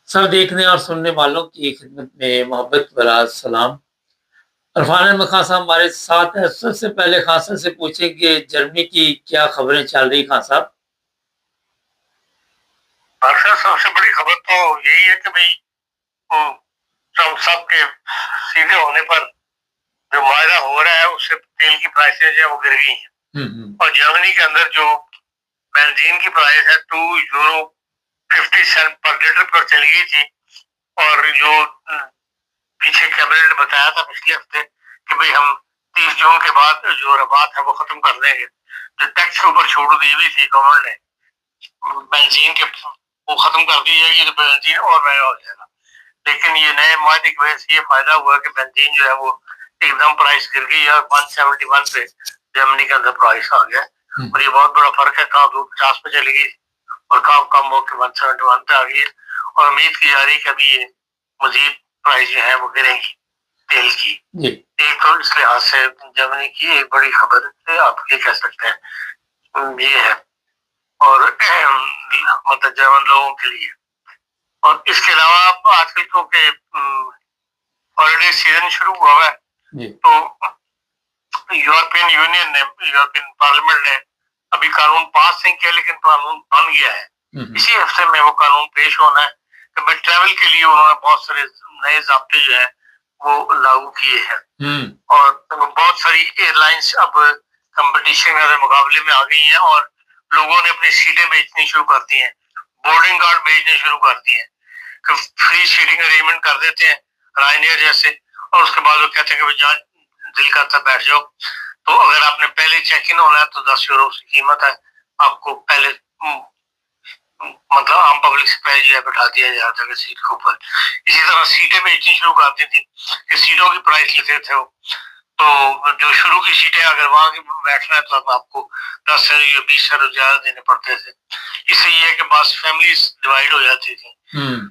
सब देखने और सुनने वालों की खिदमत में मोहब्बत भरा सलाम। इरफान अहमद खान साहब हमारे साथ हैं। सबसे पहले खान साहब से पूछेंगे जर्मनी की क्या खबरें चल रही खान साहब? अक्सर सबसे बड़ी खबर तो यही है कि भाई वो ट्रम्प साहब के सीधे होने पर जो मायदा हो रहा है उससे तेल की प्राइसें जो है वो गिर गई हैं। और जर्मनी के अंदर जो बेंजीन की प्राइस है 2 यूरो 50 सेंट पर लीटर पर चली गई थी। और जो पीछे कैबिनेट ने बताया था पिछले हफ्ते कि भाई हम 30 जून के बाद जो रबात है वो खत्म कर देंगे। जो टैक्स के ऊपर छूट दी हुई थी गवर्नमेंट ने बेंजीन के वो खत्म कर दी जाएगी तो बेंजीन और महंगा हो जाएगा। लेकिन ये नए माहे की वजह से ये फायदा हुआ कि बेंजीन जो है वो एकदम प्राइस गिर गई है और 171 पे जर्मनी के अंदर प्राइस आ गया। और ये बहुत बड़ा फर्क है, कहाँ 250 पे चली गई और कहाँ कम होकर 171 पे आ गई है। और उम्मीद की जा रही है कि अभी ये मजीद प्राइस जो है वो गिरेंगी तेल की। एक तो इस लिहाज से जर्मनी की एक बड़ी खबर है, आप ये कह सकते हैं ये है। और मतलब जर्मन लोगों के लिए। और इसके अलावा आजकल क्योंकि हॉलीडे सीजन शुरू हुआ है तो यूरोपियन यूनियन ने यूरोपियन पार्लियामेंट ने अभी कानून पास नहीं किया लेकिन कानून बन गया है। इसी हफ्ते में वो कानून पेश होना है कि ट्रैवल के लिए उन्होंने बहुत सारे नए ज़ाब्ते जो है वो लागू किए हैं। और बहुत सारी एयरलाइंस अब कंपटीशन के मुकाबले में आ गई हैं और लोगों ने अपनी सीटें बेचनी शुरू कर दी हैं, बोर्डिंग कार्ड बेचने शुरू कर दिए हैं कि फ्री सीटिंग अरेंजमेंट कर देते हैं रायनियर जैसे। और उसके बाद वो कहते हैं कि जहाँ दिल करता बैठ जाओ। तो अगर आपने पहले चेक इन होना है तो 10 यूरो की कीमत है, आपको पहले मतलब आम पब्लिक से पहले जो है बैठा दिया जाता है सीट के ऊपर। इसी तरह सीटें बेचनी शुरू कर दी थी कि सीटों की प्राइस लेते थे वो। तो जो शुरू की सीटें अगर वहां की बैठना है तो अब आपको 10 या 20 ज्यादा देने पड़ते थे। इससे ये है कि बस फैमिलीज डिवाइड हो जाती थी।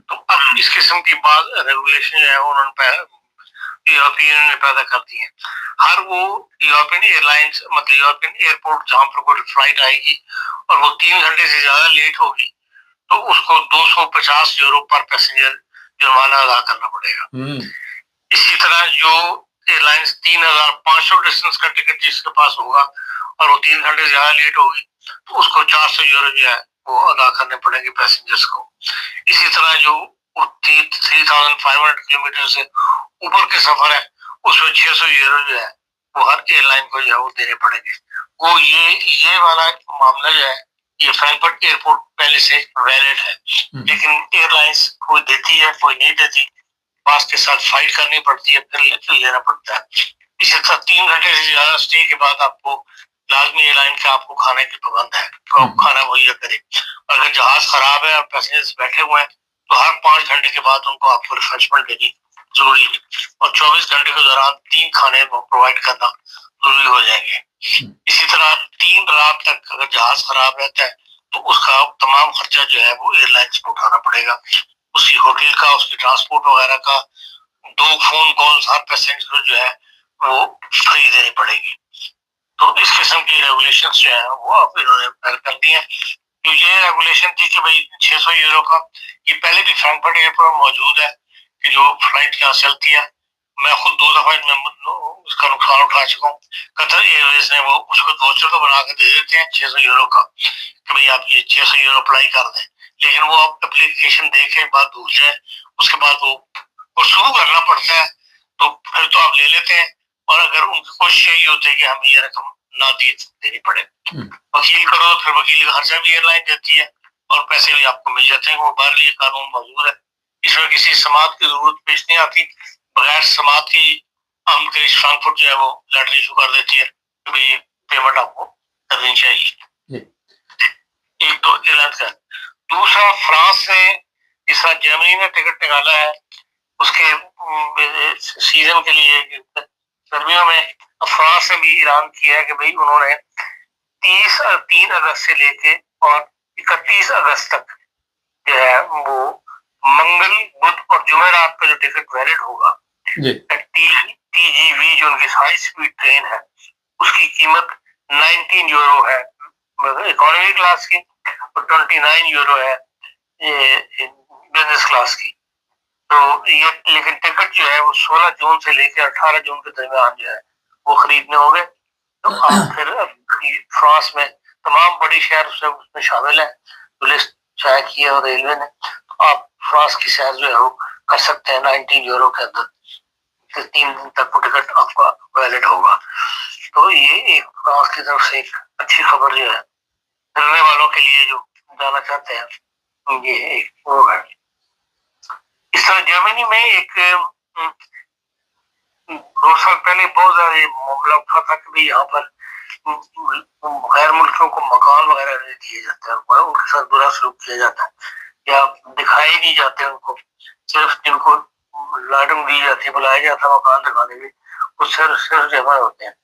तो अब इस किस्म की बात रेगुलेशन जो है उन्होंने यूरोपियन ने पैदा कर दी है। हर वो यूरोपियन एयरलाइंस मतलब यूरोपियन एयरपोर्ट जहां पर कोई फ्लाइट आएगी और वो 3 घंटे से ज्यादा लेट होगी तो उसको 250 यूरो पर पैसेंजर जुर्माना अदा करना पड़ेगा। इसी तरह जो एयरलाइंस 3500 डिस्टेंस का टिकट जिसके पास होगा और वो 3 घंटे ज्यादा लेट होगी तो उसको 400 यूरो जो है वो अदा करने पड़ेंगे पैसेंजर्स को। इसी तरह जो 3500 किलोमीटर से ऊपर के सफर है उसमें 600 यूरो जो है वो हर एयरलाइन को जो है वो देने पड़ेंगे। वो ये वाला मामला जो है ये फ्रैंकफर्ट एयरपोर्ट पहले से वैलिड है, लेकिन एयरलाइंस कोई देती है कोई नहीं देती, पास के साथ फाइट करनी पड़ती है फिर लेना पड़ता है। इसी तरह 3 घंटे से ज्यादा स्टे के बाद आपको लाजमी एयरलाइन का आपको खाने की पाबंद है तो आप खाना मुहैया करें। अगर जहाज खराब है और पैसेंजर्स बैठे हुए हैं तो हर 5 घंटे के बाद उनको आपको रिफ्रेशमेंट देनी जरूरी है। और 24 घंटे के दौरान 3 खाने प्रोवाइड करना जरूरी हो जाएंगे। इसी तरह 3 रात तक अगर जहाज खराब रहता है तो उसका तमाम खर्चा जो है वो एयरलाइंस को उठाना पड़ेगा, उसकी होटल का उसकी ट्रांसपोर्ट वगैरह का। 2 फोन कॉल्स हर पैसेंजर जो है वो फ्री देनी पड़ेगी। तो इस किस्म की रेगुलेशन जो है वो अब इन्होंने पहल कर दी है। तो ये रेगुलेशन थी कि भाई 600 यूरो का ये पहले भी फ्रैंकफर्ट एयरपोर्ट मौजूद है कि जो फ्लाइट यहाँ चलती है। मैं खुद 2 दफा उसका नुकसान उठा चुका हूँ। कतर एयरवेज ने वो उसको वोचर तो बना के दे देते हैं 600 यूरो का कि भाई आप ये 600 यूरो अप्लाई कर दें, लेकिन वो आप एप्लीकेशन दे के बाद भूल जाए उसके बाद वो शुरू करना पड़ता है। तो फिर तो आप ले लेते हैं और अगर उनकी कोशिश यही होती है कि हम ये रकम ना देनी पड़े। वकील करो तो फिर वकील का खर्चा भी एयरलाइन देती है और पैसे भी आपको मिल जाते हैं। वो बाहर ये कानून मौजूद है, इसमें किसी समाज की जरूरत पेश नहीं आती। बगैर समाज की हम फ्रैंकफर्ट जो है वो लेटर इशू कर देती है कि भाई पेमेंट आपको करनी चाहिए। एक तो एयरलाइन का। दूसरा फ्रांस ने इस बार जर्मनी ने टिकट निकाला है उसके सीजन के लिए गर्मियों में। फ्रांस ने भी ऐलान किया है कि भाई उन्होंने 3 अगस्त से लेके और 31 अगस्त तक जो है वो मंगल बुध और जुमेरात का जो टिकट वैलिड होगा TGV जो उनकी हाई स्पीड ट्रेन है उसकी कीमत 19 यूरो है इकोनॉमी क्लास की और 29 यूरो है बिजनेस क्लास की। तो ये लेकिन टिकट जो है वो 16 जून से लेकर 18 जून के दरमियान जो है वो खरीदने होंगे। तो आप फिर फ्रांस में तमाम बड़ी शहर उसमें शामिल है, तो लिस्ट तय की है और रेलवे ने। तो आप फ्रांस की सैर जो है वो कर सकते हैं 19 यूरो के अंदर। फिर 3 दिन तक वो टिकट आपका वैलिड होगा। तो ये एक फ्रांस की तरफ से एक अच्छी खबर जो है चलने वालों के लिए जो जाना चाहते हैं, ये एक वो है। इस तरह जर्मनी में एक 2 साल पहले बहुत ज्यादा मामला उठा था कि भाई यहाँ पर गैर मुल्कियों को मकान वगैरह नहीं दिए जाते हैं, उनके साथ बुरा सलूक किया जाता है या दिखाई नहीं जाते उनको। सिर्फ जिनको लाडम दी जाती है, बुलाया जाता है मकान दिखाने के, वो सिर्फ जमा होते हैं।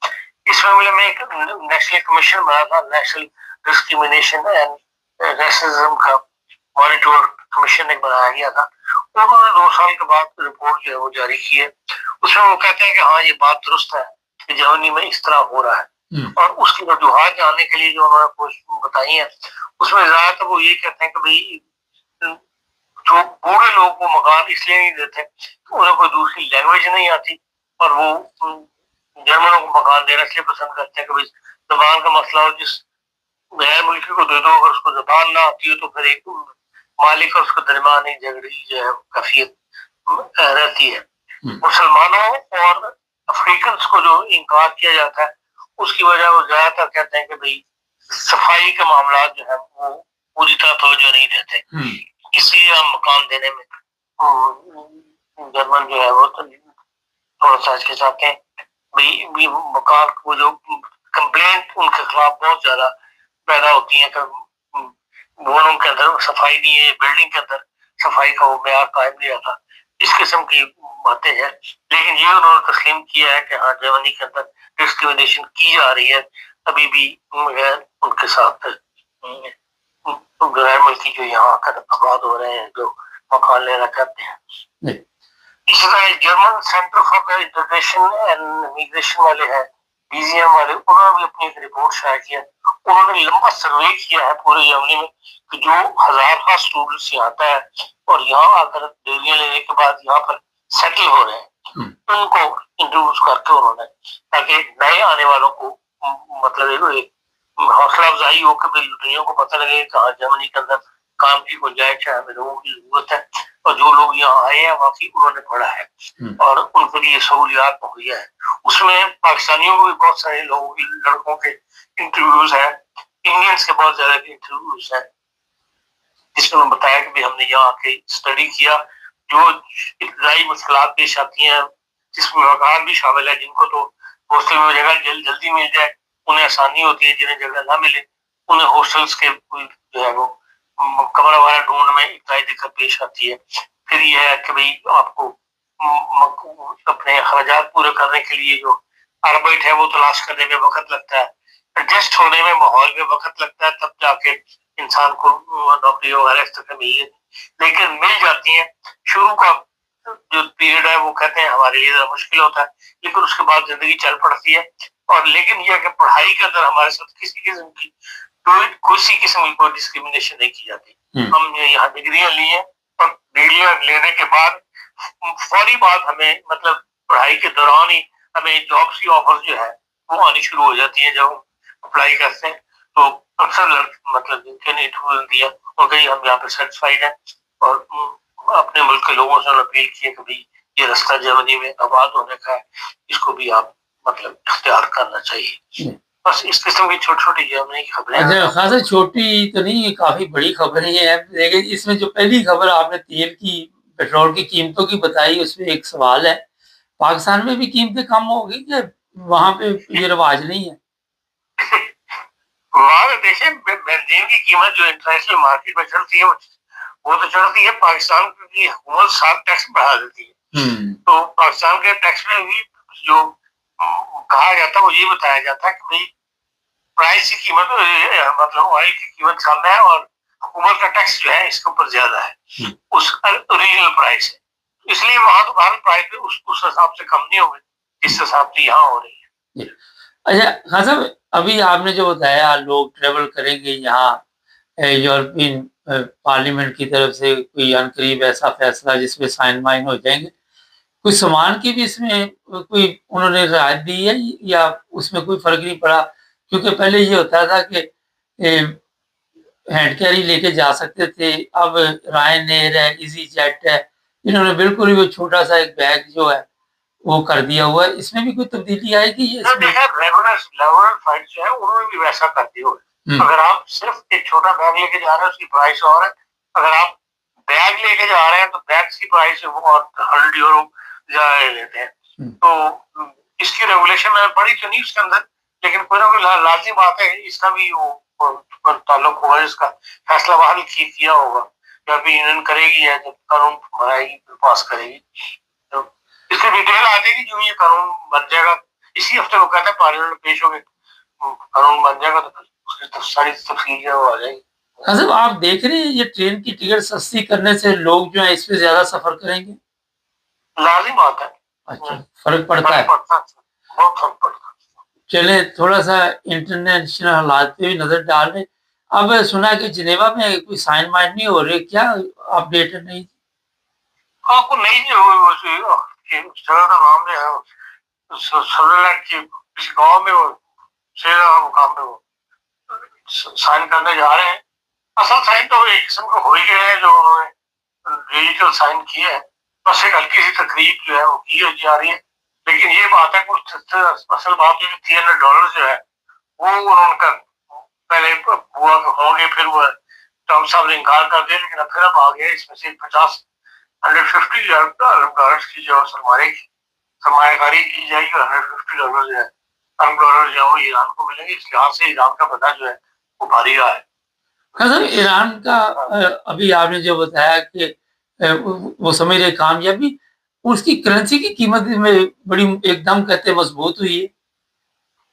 इस मामले में एक नेशनल कमीशन बना था, नेशनल डिस्क्रिमिनेशन एंड रेसिज्म का मॉनिटर कमीशन एक बनाया गया था। उन्होंने 2 साल के बाद रिपोर्ट जो है वो जारी की है। उसमें वो कहते हैं कि हाँ ये बात दुरुस्त है कि जर्मनी में इस तरह हो रहा है, और उसकी वजूहत जानने के लिए जो उन्होंने कोशिश बताई है उसमें ज्यादातर वो ये कहते हैं कि भाई जो बूढ़े लोग को मकान इसलिए नहीं देते तो उन्हें कोई दूसरी लैंग्वेज नहीं आती, और वो जर्मनों को मकान देना इसलिए पसंद करते हैं कि भाई जबान का मसला हो, जिस गैर मुल्की को दे दो अगर उसको जबान ना आती हो तो फिर एक मालिक और उसके दरमियान ही झगड़ी जो है काफियत रहती है। मुसलमानों और अफ्रीकन को जो इनकार किया जाता है उसकी वजह वो ज्यादातर कहते हैं कि भाई सफाई के मामला जो है वो पूरी तरह तवज्जो नहीं देते, इसलिए हम मकान देने में जर्मन जो है वो तो थोड़ा सा हिचकिचाते हैं। भाई मकान को जो कंप्लेंट उनके खिलाफ बहुत ज्यादा पैदा होती है कि भवनों के अंदर सफाई नहीं है, बिल्डिंग के अंदर सफाई का वो म्यार कायम नहीं रहता, इस किस्म की बातें हैं। लेकिन ये उन्होंने तस्लीम किया है कि हाँ जर्मनी के अंदर डिस्क्रिमिनेशन की जा रही है, अभी भी उनके साथ गैर मुल्की जो यहाँ आकर आबाद हो रहे हैं, जो मकान लेना चाहते हैं। इसी तरह German centre for integration and immigration वाले हैं, बीजीएम वाले, उन्होंने भी अपनी एक रिपोर्ट शाया किया। उन्होंने लंबा सर्वे किया है पूरे जर्मनी में कि जो 1000 का स्टूडेंट्स यहाँ आता है और यहाँ आकर डिग्रियां लेने के बाद यहाँ पर सेटल हो रहे हैं, उनको इंट्रोड्यूस करके उन्होंने, ताकि नए आने वालों को मतलब एक हौसला अफजाई हो कि दुनिया को पता लगे कहाँ जर्मनी के अंदर काम की गुंजाइश है, हमें लोगों की जरूरत है, और जो लोग यहाँ आए हैं वाकई उन्होंने पढ़ा है और उनके लिए सहूलियात मुहैया है। उसमें पाकिस्तानियों को भी बहुत सारे लोगों की लड़कों के इंटरव्यूज है, इंडियंस के बहुत ज्यादा इंटरव्यूज है, जिसमें उन्होंने बताया कि हमने यहाँ आके स्टडी किया, जो इब्तदाई मुश्किलात पेश आती हैं जिसमें मकान भी शामिल है, जिनको तो हॉस्टल में जगह जल्दी मिल जाए उन्हें आसानी होती है, जिन्हें जगह ना मिले उन्हें हॉस्टल्स के जो है वो कमरा वगैरह ढूंढने में इब्तदाई दिक्कत पेश आती है। फिर यह है कि भाई आपको अपने अखराजात पूरे करने के लिए जो आर्बिट है वो तलाश करने में वक्त लगता है, एडजस्ट होने में माहौल में वक्त लगता है, तब जाके इंसान को नौकरी वगैरह इस तरह मिली, लेकिन मिल जाती है। शुरू का जो पीरियड है वो कहते हैं हमारे लिए मुश्किल होता है, लेकिन उसके बाद जिंदगी चल पड़ती है। और लेकिन यह कि पढ़ाई के अंदर हमारे साथ किसी किस्म की किसी किस्म की कोई डिस्क्रिमिनेशन नहीं की जाती। हमने यहाँ डिग्रियां ली है और डिग्रियां लेने के बाद फौरी बात हमें मतलब पढ़ाई के दौरान ही हमें जॉब्स की ऑफर जो है वो आनी शुरू हो जाती है। जब अप्लाई करते हैं तो अक्सर मतलब जिनके ने इंटरव्यू दिया और कहीं हम यहाँ पे सेटिस्फाइड है, और अपने मुल्क के लोगों से अपील की है कि भाई ये रास्ता जर्मनी में आबाद होने का है, इसको भी आप मतलब इख्तियार करना चाहिए। बस इस किस्म की छोटी छोटी जर्मनी की खबरें। अच्छा, खासा छोटी तो नहीं, काफी बड़ी खबरें हैं, लेकिन इसमें जो पहली खबर आपने तेल की पेट्रोल की कीमतों की बताई, उसमें एक सवाल है, पाकिस्तान में भी कीमतें कम होगी कि वहां पे ये रिवाज नहीं है? वहां देखें बेंजीन की कीमत जो इंटरनेशनल मार्केट में चलती है वो तो चलती है, पाकिस्तान की हुकूमत साथ टैक्स बढ़ा देती है। तो पाकिस्तान के टैक्स में भी जो कहा जाता है वो ये बताया जाता है कि भाई प्राइस की कीमत मतलब ऑयल की कीमत कम है और हुकूमत का टैक्स जो है इसके ऊपर ज्यादा है, उस ओरिजिनल प्राइस है, इसलिए वहां तो भारत प्राइस उस हिसाब से कम नहीं होगी जिस हिसाब से यहाँ हो रही है। अच्छा खान साहब, अभी आपने जो बताया लोग ट्रेवल करेंगे यहाँ यूरोपियन पार्लियामेंट की तरफ से कोई अनकरीब ऐसा फैसला जिसमें साइन माइन हो जाएंगे, कोई सामान की भी इसमें कोई उन्होंने रियायत दी है या उसमें कोई फर्क नहीं पड़ा? क्योंकि पहले ये होता था कि हैंड कैरी लेके जा सकते थे, अब रायन एयर है, इजी जेट है, इन्होंने बिल्कुल ही वो छोटा सा एक बैग जो है वो कर दिया हुआ है। इसमें भी कोई तब्दीली आएगी ये इसमें? रेगुलर रेगुलर फ्लाइट जो है उन्होंने भी वैसा कर दिया हुआ। अगर आप सिर्फ एक छोटा बैग लेके जा रहे हैं उसकी प्राइस और है, अगर आप बैग लेके जा रहे हैं तो बैग की प्राइस वो और 100 यूरो ज्यादा लेते हैं। तो इसकी रेगुलेशन मैंने पढ़ी तो नहीं उसके अंदर, लेकिन कोई ना कोई लाजमी बात है इसका भी वो ताल्लुक होगा, इसका फैसला बहाल किया होगा या फिर यूनियन करेगी या जब कानून बनाएगी पास करेगी तो इसकी डिटेल आ जाएगी। जो ये कानून बन जाएगा इसी हफ्ते को कहते हैं पार्लियामेंट में पेश होगी, कानून बन जाएगा तो उसकी सारी तफसील जो आ जाएगी। मतलब आप देख रहे हैं ये ट्रेन की टिकट सस्ती करने से लोग जो है इस पे ज्यादा सफर करेंगे? लाजिम बात है। अच्छा, फर्क पड़ता है, बहुत फर्क पड़ता है। चले थोड़ा सा इंटरनेशनल हालात पे भी नजर डाल रहे। अब सुना कि जिनेवा में कोई साइन माइन नहीं हो रहे, क्या अपडेट है? नहीं आपको नहीं जगह का नाम जो है स्विट्जरलैंड की किसी गांव में वो मुकाम में वो साइन करने जा रहे हैं। असल साइन तो एक किस्म का हो ही गया है जो उन्होंने डिजिटल साइन किया है, बस एक हल्की सी तकरीब जो है वो की जा रही है। लेकिन ये बात है कुछ असल बात है $300 जो है वो उन्होंने पहले हुआ होंगे, फिर वो ट्रम्प साहब ने इनकार कर दिया, लेकिन फिर अब आ गया इसमें से 150 अरब की जो सरमायाकारी की जाएगी और $150 जो है अरब डॉलर जो है ईरान को मिलेंगे। इस लिहाज से ईरान का पता जो है वो भारी रहा है। सर ईरान का अभी आपने जो बताया कि वो समझ रहे कामयाबी, उसकी करेंसी की कीमत में बड़ी एकदम कहते मजबूत हुई है।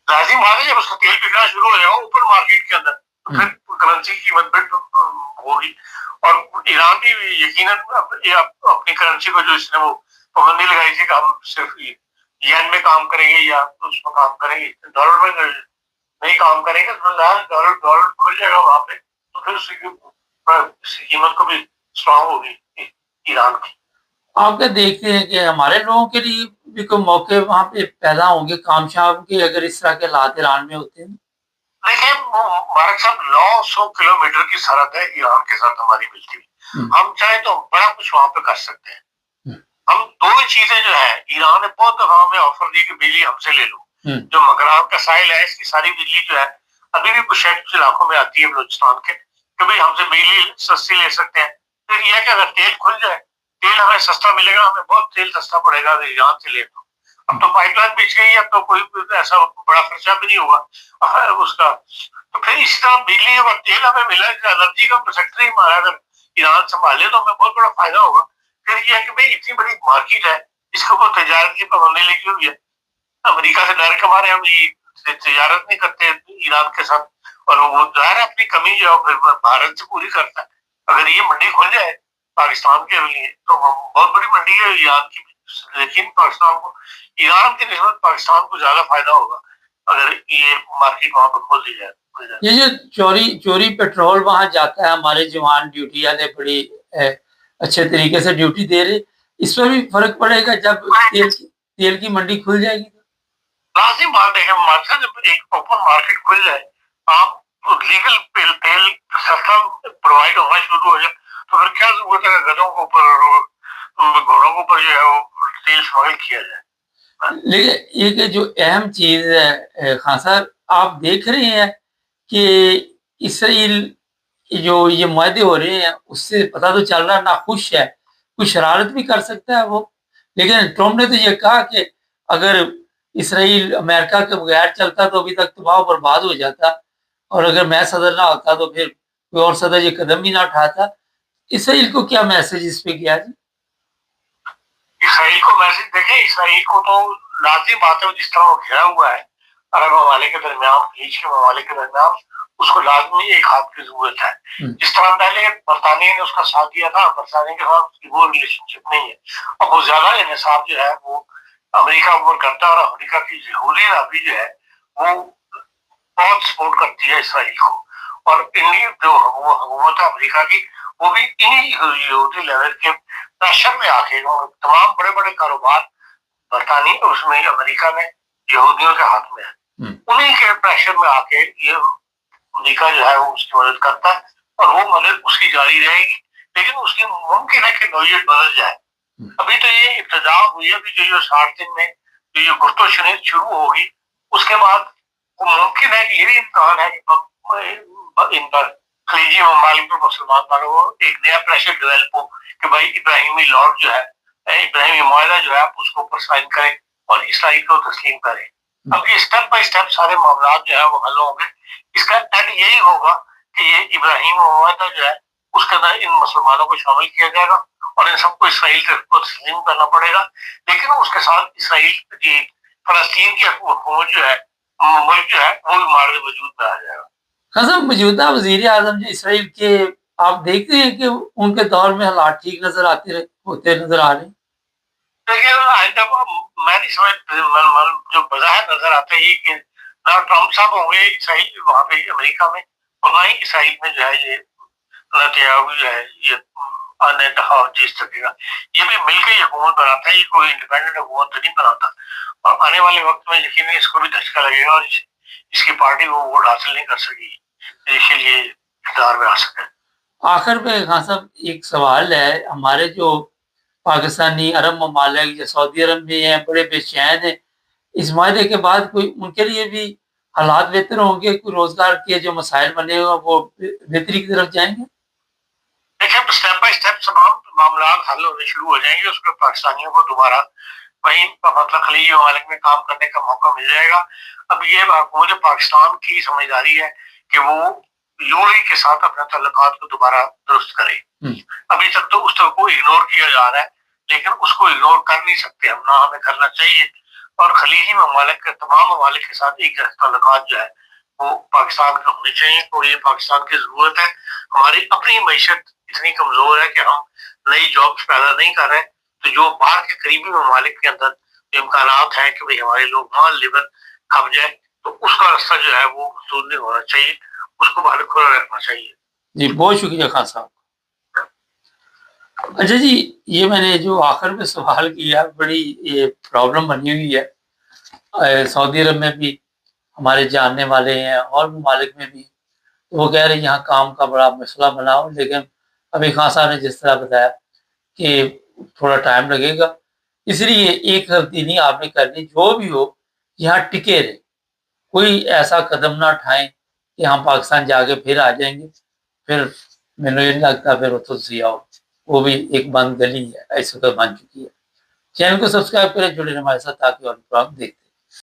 लाजिम बात है जब उसका तेल बिकना शुरू हो जाएगा ऊपर मार्केट के अंदर तो फिर करेंसी की कीमत होगी। और ईरान भी यकीनन अपनी करेंसी को जो इसने वो पाबंदी लगाई थी कि हम सिर्फ येन में काम करेंगे या उसमें काम करेंगे, डॉलर में नहीं काम करेंगे, तो डॉलर डॉलर खुल जाएगा वहां पे, तो फिर उसकी कीमत को भी स्ट्रांग होगी ईरान की। आप क्या देखते हैं कि हमारे लोगों के लिए भी कोई मौके वहां पे पैदा होंगे काम शाम के अगर इस तरह के हालात ईरान में होते हैं? देखिए भारत साहब 900 किलोमीटर की सरहद है ईरान के साथ हमारी मिलती हुई। हम चाहे तो बड़ा कुछ वहां पे कर सकते हैं। हम दो चीजें जो है ईरान ने बहुत दफा हमें ऑफर दी कि बिजली हमसे ले लो। जो मगराब का साहिल है इसकी सारी बिजली जो है अभी भी कुछ इलाकों में आती है बलूचिस्तान के, कि भाई हमसे बिजली सस्ती ले सकते हैं। फिर यह कि अगर तेल खुल जाए, तेल हमें सस्ता मिलेगा, हमें बहुत तेल सस्ता पड़ेगा अगर ईरान से ले लो। अब तो पाइपलाइन बिछ गई है, अब तो कोई ऐसा बड़ा खर्चा भी नहीं होगा उसका। तो फिर इस तरह बिजली और तेल हमें मिला, एनर्जी का सेक्टर ही हमारा अगर ईरान संभाले तो हमें बहुत बड़ा फायदा होगा। फिर यह कि भाई इतनी बड़ी मार्केट है, इसके ऊपर तजारत की पाबंदी लगी हुई है। अमेरिका से डर के मारे हम तजारत नहीं करते ईरान के साथ, और वो जाहिर है अपनी कमी जो है फिर भारत से पूरी करता है। अगर ये मंडी खुल जाए पाकिस्तान के लिए तो बहुत बड़ी मंडी है ईरान की, लेकिन पाकिस्तान को ईरान की निस्बत पाकिस्तान को ज्यादा फायदा होगा अगर ये मार्केट वहां पर खोल दी जाए। ये जो चोरी पेट्रोल वहां जाता है, हमारे जवान ड्यूटी वाले बड़ी अच्छे तरीके से ड्यूटी दे रहे, इसमें भी फर्क पड़ेगा जब तेल की मंडी खुल जाएगी। लाजिम बात है जब एक ओपन मार्केट खुल जाए, आप लीगल तेल सस्ता प्रोवाइड होना शुरू हो जाए, तो फिर क्या जरूरत है गधों के ऊपर और घोड़ों के ऊपर जो है वो तेल स्मगल किया जाए। लेकिन एक जो अहम चीज है खान साहब, आप देख रहे हैं कि इसराइल जो ये मुआहदे हो रहे हैं उससे पता तो चल रहा है ना खुश है, कुछ शरारत भी कर सकता है वो। लेकिन ट्रम्प ने तो ये कहा कि अगर इसराइल अमेरिका के बगैर चलता तो अभी तक तबाह बर्बाद हो जाता, और अगर मैं सदर ना होता तो फिर कोई और सदर ये कदम भी ना उठाता। इसराइल को क्या मैसेज इस पे गया जी? इसराइल को मैसेज देखें, इसराइल को तो लाजिम बात है जिस तरह वो घिरा हुआ है अरब ममालिक के दरमियान, खलीज के ममालिक के दरमियान, उसको लाजमी एक हाथ की जरूरत है। जिस तरह पहले बरतानिया ने उसका साथ दिया था, बरतानिया के साथ उसकी वो रिलेशनशिप नहीं है। अब वो ज्यादा इंसाफ जो है वो अमेरिका ऊपर करता है, और अमेरिका की जहूरी राबी जो है वो बहुत सपोर्ट करती है इसराइल को। और इन्हीं जो हुकूमत है अमेरिका की, वो भी इन्हीं यहूदी लेवल के प्रेशर में आके तमाम बड़े बड़े कारोबार बरतानिया उसमें अमेरिका में यहूदियों के हाथ में है। उन्हीं के प्रेशर में आके ये अमेरिका जो है वो उसकी मदद करता है और वो मदद उसकी जारी रहेगी, लेकिन उसकी मुमकिन है कि नौयत बदल जाए। अभी तो ये इब्तदा हुई है, अभी जो 60 दिन में जो ये गुर्तो शुरू शुरू होगी, उसके बाद वो मुमकिन है कि ये भी इम्तहान है कि इन पर खलीजी ममालिक पर मुसलमान वालों को एक नया प्रेशर डेवलप हो कि भाई इब्राहिमी लॉर्ड जो है, इब्राहिमी माहिदा जो है आप उसको ऊपर साइन करें और इसराइल को तस्लीम करें। अब ये स्टेप बाय स्टेप सारे मामला जो है वो हल होंगे। इसका एंड यही होगा कि ये इब्राहिम माहिदा जो है उसके अंदर इन मुसलमानों को शामिल किया जाएगा और इन सबको इसराइल को तस्लीम करना पड़ेगा, लेकिन उसके साथ इसराइल की फलस्तीन की हुकूमत जो है, मुल्क जो है, वो भी मार्ग वजूद में आ जाएगा। खान साहब, मौजूदा वजीर आजम जो इसराइल के, आप देखते हैं कि उनके दौर में हालात ठीक नजर होते नजर आ रहे हैं? देखिए, मैं नहीं समझ, जो बज़ाहिर नजर आता है कि ना ट्रम्प साहब होंगे इसराइल वहाँ पे अमेरिका में, और ना ही इसराइल में जो है ये नेतन्याहू जो है ये और जीत सकेगा। ये भी मिलकर ही हुकूमत बनाता है, ये कोई इंडिपेंडेंट हुकूमत तो नहीं बनाता। और आने वाले वक्त में यकीन इसको भी धचका लगेगा और इसकी पार्टी वो वोट हासिल नहीं कर सकेगी, इसलिए इक़्तिदार में आ सके। आखिर में खान साहब एक सवाल है, हमारे जो पाकिस्तानी अरब ममालिक या सऊदी अरब में हैं, बड़े बेचैन हैं इस मायदे के बाद, कोई उनके लिए भी हालात बेहतर होंगे, कोई रोजगार के जो मसाइल बने हुए वो बेहतरी की तरफ जाएंगे? देखिए, स्टेप बाय स्टेप तमाम मामला हल होने शुरू हो जाएंगे, उसमें पाकिस्तानियों को दोबारा वहीं मतलब खलीजी ममालिक में काम करने का मौका मिल जाएगा। अब ये हुकूमत पाकिस्तान की समझदारी है कि वो यूएई के साथ अपने ताल्लुकात को दोबारा दुरुस्त करे। अभी तक तो उस तरह को इग्नोर किया जा रहा है, लेकिन उसको इग्नोर कर नहीं सकते हम, ना हमें करना चाहिए। और खलीजी ममालिक के तमाम ममालिक के साथ एक ताल्लुकात जो है वो पाकिस्तान के होने चाहिए, और ये पाकिस्तान की जरूरत है। हमारी अपनी मैशत इतनी कमजोर है कि हम नई जॉब्स पैदा नहीं कर रहे, तो जो बाहर के करीबी ममालिक के अंदर इम्कानात है कि भाई हमारे लोग वहाँ लेबर खप जाए, तो उसका रास्ता जो है वो महसूस नहीं होना चाहिए, उसको बाहर खुला रखना चाहिए। जी, बहुत शुक्रिया खान साहब। अच्छा जी, ये मैंने जो आखिर में सवाल किया, बड़ी ये प्रॉब्लम बनी हुई है। सऊदी अरब में भी हमारे जानने वाले हैं और ममालिक में भी, तो वो कह रहे हैं यहाँ काम का बड़ा मसला बना हो, लेकिन अभी खान साहब ने जिस तरह बताया कि थोड़ा टाइम लगेगा, इसलिए एक गलती नहीं आपने करनी, जो भी हो यहाँ टिके रहे, कोई ऐसा कदम ना उठाएं कि हम पाकिस्तान जाके फिर आ जाएंगे, फिर मैंने ये नहीं लगता फिर तो सियाओ, वो भी एक बंद गली है, ऐसे तो बन चुकी है। चैनल को सब्सक्राइब करें, जुड़े हमारे साथ ताकि और प्रोग्राम देखते